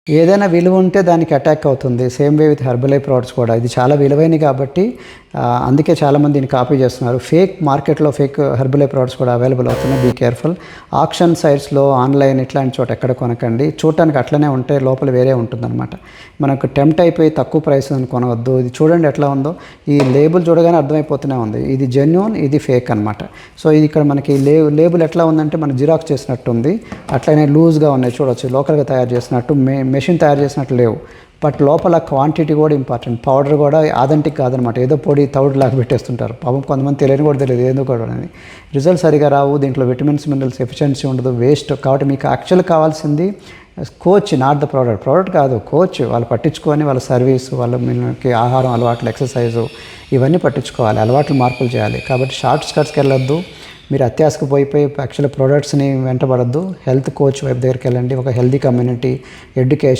ఏదైనా విలువ ఉంటే దానికి అటాక్ అవుతుంది. Same way with Herbalife products కూడా. ఇది చాలా విలువైనవి కాబట్టి అందుకే చాలామంది దీన్ని కాపీ చేస్తున్నారు. ఫేక్ మార్కెట్‌లో ఫేక్ హెర్బలైఫ్ ప్రోడక్ట్స్ కూడా అవైలబుల్ అవుతున్నాయి. Be careful. ఆక్షన్ సైట్స్‌లో, ఆన్‌లైన్ ఇట్లాంటి చోట ఎక్కడ కొనకండి. చూడటానికి అట్లనే ఉంటే లోపల వేరే ఉంటుందన్నమాట. మనకు టెంప్ట్ అయిపోయి తక్కువ ప్రైస్ అని కొనవద్దు. ఇది చూడండి ఎట్లా ఉందో. ఈ లేబుల్ చూడగానే అర్థమైపోతూనే ఉంది. ఇది జెన్యూన్, ఇది ఫేక్ అనమాట. సో ఇది ఇక్కడ మనకి లేబుల్ ఎట్లా ఉందంటే మన జిరాక్స్ చేసినట్టు ఉంది. అట్లనే లూజ్‌గా ఉన్నాయి చూడొచ్చు. లోకల్‌గా తయారు చేసినట్టు మెషిన్ తయారు చేసినట్టు లేవు. బట్ లోపల క్వాంటిటీ కూడా ఇంపార్టెంట్. పౌడర్ కూడా ఆథెంటిక్ కాదనమాట. ఏదో పొడి తౌడులాగా పెట్టేస్తుంటారు. పాపం కొంతమంది తెలియని కూడా తెలియదు ఏందో కూడా అని. రిజల్ట్ సరిగా రావు. దీంట్లో విటమిన్స్, మినరల్స్ ఎఫిషియన్సీ ఉండదు. వేస్ట్. కాబట్టి మీకు యాక్చువల్ కావాల్సింది కోచ్, నాట్ ద ప్రోడక్ట్ కాదు, కోచ్. వాళ్ళు పట్టించుకొని వాళ్ళ సర్వీస్, వాళ్ళ మీకు ఆహారం అలవాట్లు, ఎక్సర్సైజు ఇవన్నీ పట్టించుకోవాలి. అలవాట్లు మార్పులు చేయాలి. కాబట్టి షార్ట్ స్కట్స్కి వెళ్ళొద్దు. మీరు అత్యాశకు పోయిపోయి యాక్చువల్ ప్రోడక్ట్స్ని వెంటబడద్దు. హెల్త్ కోచ్ వైపు దగ్గరికి వెళ్ళండి. ఒక హెల్తీ కమ్యూనిటీ, ఎడ్యుకేషన్